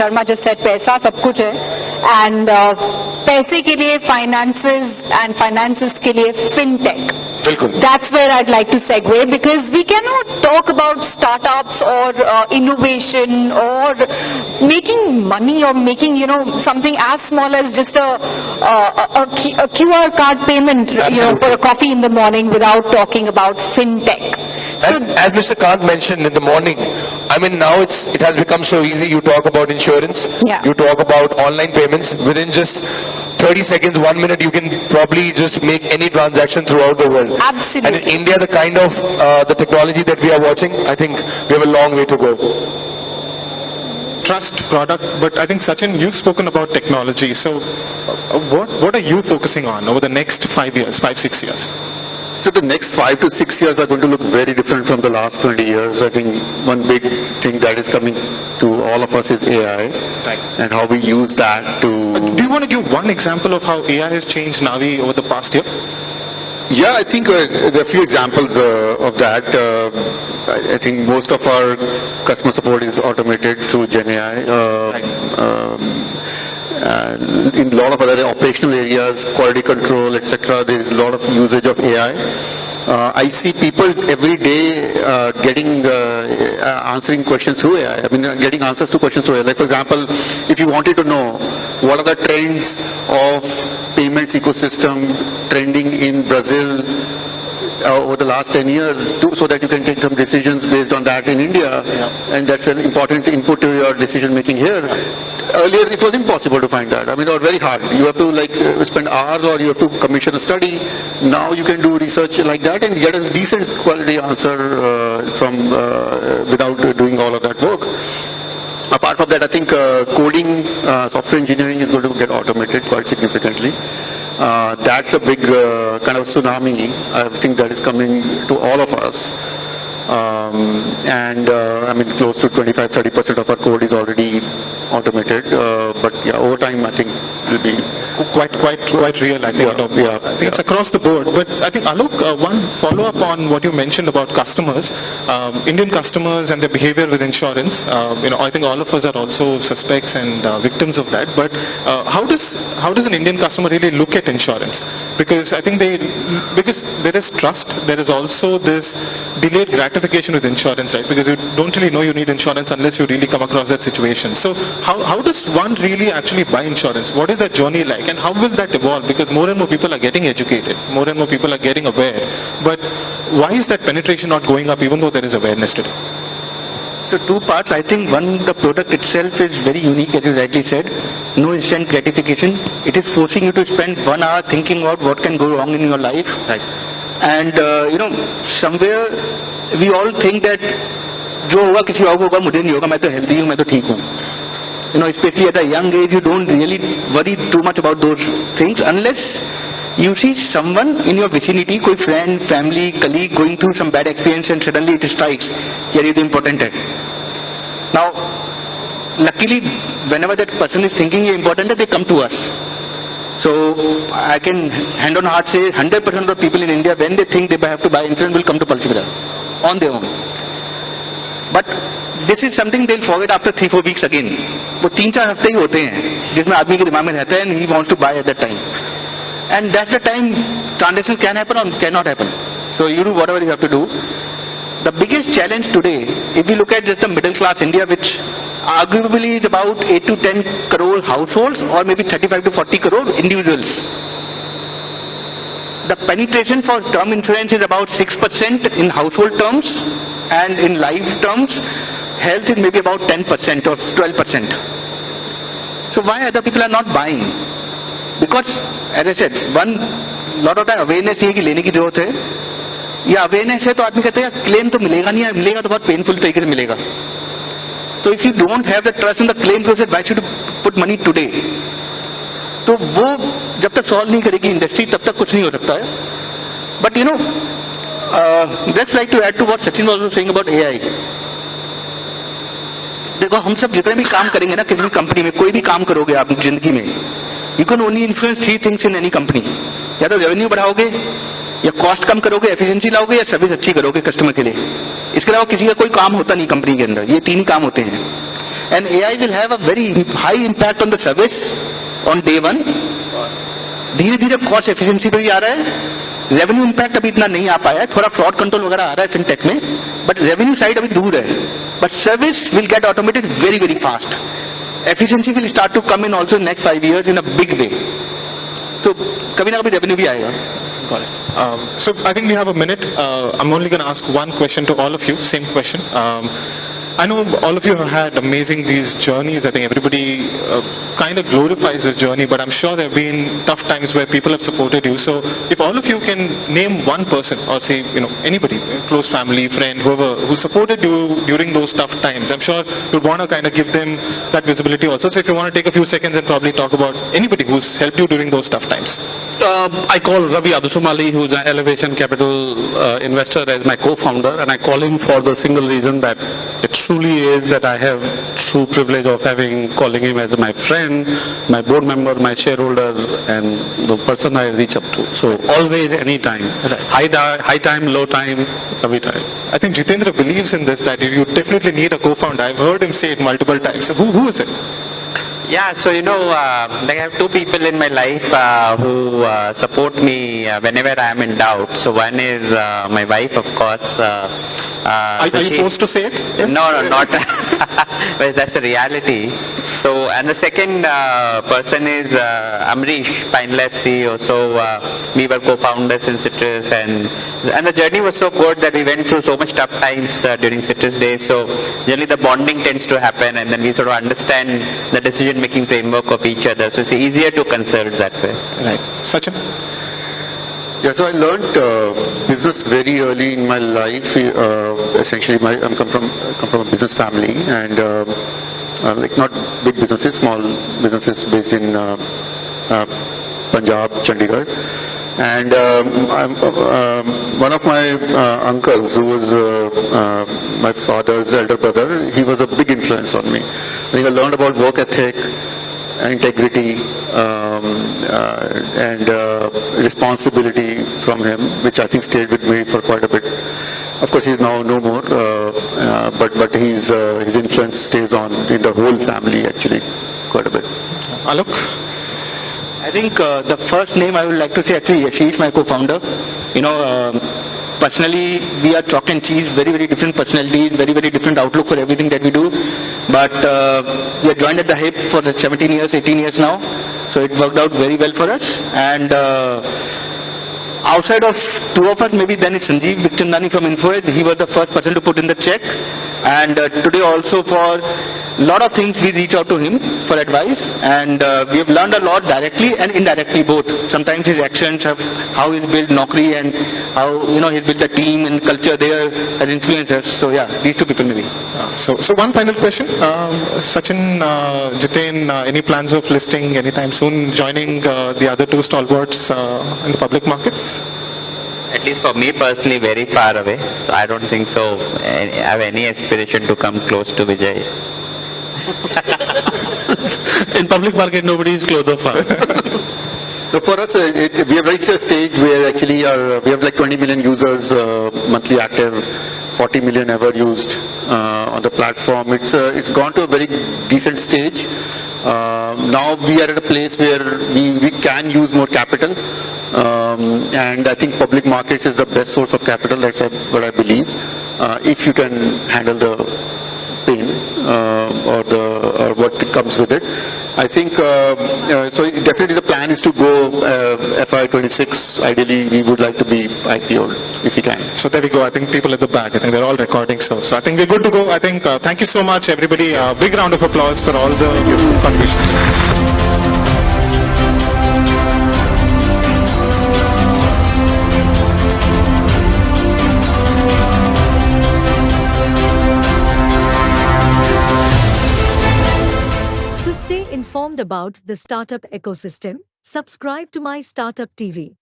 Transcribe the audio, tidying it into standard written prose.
Sharma just said, पैसा सब कुछ है, and पैसे के लिए finances and finances के लिए fintech. That's where I'd like to segue, because we cannot talk about startups or innovation or making money or making, something as small as just a QR card payment, for a coffee in the morning without talking about fintech. So, as Mr. Kant mentioned in the morning, I mean, now it has become so easy. You talk about insurance, you talk about online payments. Within just 30 seconds, 1 minute, you can probably just make any transaction throughout the world. Absolutely. And in India, the kind of the technology that we are watching, I think we have a long way to go. Trust product, but I think Sachin, you've spoken about technology. So what are you focusing on over the next 5 years, 5-6 years? So the next 5 to 6 years are going to look very different from the last 20 years. I think one big thing that is coming to all of us is AI, right, and how we use that to... Do you want to give one example of how AI has changed Navi over the past year? Yeah, I think there are a few examples of that. I think most of our customer support is automated through GenAI. In a lot of other operational areas, quality control, etc., there is a lot of usage of AI. I see people every day answering questions through AI. I mean, getting answers to questions through AI. Like, for example, if you wanted to know what are the trends of payments ecosystem trending in Brazil over the last 10 years, so that you can take some decisions based on that in India, and that's an important input to your decision making here. Earlier, it was impossible to find that. I mean, or very hard. You have to spend hours, or you have to commission a study. Now you can do research like that and get a decent quality answer from without doing all of that work. Apart from that, I think coding, software engineering is going to get automated quite significantly. That's a big kind of tsunami, I think, that is coming to all of us. I mean, close to 25-30% of our code is already automated. But yeah, over time, I think it will be quite real. I think. I think it's across the board. But I think, Alok, one follow up on what you mentioned about customers, Indian customers and their behavior with insurance. I think all of us are also suspects and victims of that. But how does an Indian customer really look at insurance? Because I think because there is trust, there is also this delayed gratification with insurance, right? Because you don't really know you need insurance unless you really come across that situation. So how does one really actually buy insurance? What is that journey like, and how will that evolve? Because more and more people are getting educated, more and more people are getting aware. But why is that penetration not going up, even though there is awareness today? So two parts. I think one, the product itself is very unique, as you rightly said. No instant gratification. It is forcing you to spend 1 hour thinking about what can go wrong in your life. Right. And somewhere we all think that जो होगा किसी और को होगा, मुझे नहीं होगा, मैं तो healthy हूँ, मैं तो ठीक हूँ. Especially at a young age, you don't really worry too much about those things unless you see someone in your vicinity, कोई friend, family, colleague going through some bad experience, and suddenly it strikes, यार ये तो important है. Now, luckily, whenever that person is thinking ये important है, they come to us. So I can hand on heart say 100% of the people in India, when they think they have to buy insurance, will come to Policybazaar on their own. But this is something they'll forget after 3-4 weeks again. वो 3-4 हफ्ते ही होते हैं जिसमें आदमी के दिमाग में रहता है, and he wants to buy at that time. And that's the time transaction can happen or cannot happen. So you do whatever you have to do. The biggest challenge today, if we look at just the middle class India, which arguably is about 8 to 10 crore households, or maybe 35 to 40 crore individuals. The penetration for term insurance is about 6% in household terms, and in life terms, health is maybe about 10% or 12%. So why other people are not buying? Because, as I said, one lot of time awareness है कि लेने की जरूरत है. ये awareness है तो आदमी कहते हैं claim तो मिलेगा नहीं, मिलेगा तो बहुत painful तरीके से मिलेगा. So if you don't have the trust in the claim process, why should you put money today? तो वो जब तक solve नहीं करेगी industry, तब तक कुछ नहीं हो सकता है. But that's like to add to what Sachin was also saying about AI. देखो हम सब जितने भी काम करेंगे ना, किसी भी कंपनी में कोई भी काम करोगे आप जिंदगी में, you can only influence 3 things in any company. या तो रेवेन्यू बढ़ाओगे, या कॉस्ट कम करोगे, एफिशिएंसी लाओगे, या सर्विस अच्छी करोगे कस्टमर के लिए. इसके अलावा किसी का कोई काम होता नहीं कंपनी के अंदर. ये 3 ही काम होते हैं. and AI will have a very high impact on the service on day one. धीरे धीरे कॉस्ट एफिशिएंसी पे भी आ रहा है, रेवेन्यू इम्पैक्ट अभी इतना नहीं आ पाया है, थोड़ा फ्रॉड कंट्रोल वगैरह आ रहा है फिनटेक में, बट रेवेन्यू साइड अभी दूर है, but service will get automated very very fast. Efficiency will start to come in also next 5 years in a big way. तो कभी ना कभी रेवेन्यू भी आएगा. Got it. So I think we have a minute. I'm only going to ask one question to all of you. Same question. I know all of you have had amazing these journeys. I think everybody kind of glorifies this journey, but I'm sure there have been tough times where people have supported you. So if all of you can name one person, or say, anybody, close family, friend, whoever, who supported you during those tough times, I'm sure you'd want to kind of give them that visibility also. So if you want to take a few seconds and probably talk about anybody who's helped you during those tough times. I call Ravi Adusumali, who's an Elevation Capital investor, as my co-founder, and I call him for the single reason that it truly is that I have true privilege of calling him as my friend, my board member, my shareholder, and the person I reach up to. So always, anytime, high time, low time, every time. I think Jitendra believes in this, that you definitely need a co-founder. I've heard him say it multiple times. So who is it? Yeah, so I have two people in my life who support me whenever I am in doubt. So one is my wife, of course. Are you forced to say it? No, not. But that's the reality. So, and the second person is Amrish, Pine Lab CEO. So we were co-founders in Citrus, and the journey was so good that we went through so much tough times during Citrus days. So generally the bonding tends to happen, and then we sort of understand the decision-making framework of each other. So it's easier to consult that way. Right. Sachin? Yeah, so I learned business very early in my life. Essentially, I come from a business family, and like not big businesses, small businesses based in Punjab, Chandigarh. And one of my uncles, who was my father's elder brother, he was a big influence on me. I think I learned about work ethic, integrity, and responsibility from him, which I think stayed with me for quite a bit. Of course, he's now no more, but his influence stays on in the whole family, actually, quite a bit. Alok? I think the first name I would like to say, actually, Yashish, my co-founder. Personally, we are chalk and cheese, very, very different personalities, very, very different outlook for everything that we do. But we are joined at the hip for 17 years, 18 years now. So it worked out very well for us. And outside of two of us, maybe then it's Sanjeev Bikchandani from InfoEdge. He was the first person to put in the check. And today also for a lot of things we reach out to him for advice, and we have learned a lot directly and indirectly both. Sometimes his actions have how he's built Naukri and how he's built the team and culture there as influencers. So yeah, these two people maybe. So one final question, Sachin, Jiten, any plans of listing anytime soon, joining the other two stalwarts in the public markets? At least for me personally, very far away. So I don't think so. I have any aspiration to come close to Vijay. In public market, nobody is close or far. So for us, we have reached a stage where actually we have like 20 million users monthly active, 40 million ever used on the platform. It's gone to a very decent stage. Now we are at a place where we can use more capital. And I think public markets is the best source of capital. That's what I believe. If you can handle the pain or what comes with it, I think. So definitely the plan is to go FY26. Ideally, we would like to be IPO'd if we can. So there we go. I think people at the back, I think they're all recording. So I think we're good to go. I think thank you so much, everybody. Big round of applause for all the contributions. Informed about the startup ecosystem, subscribe to my Startup TV.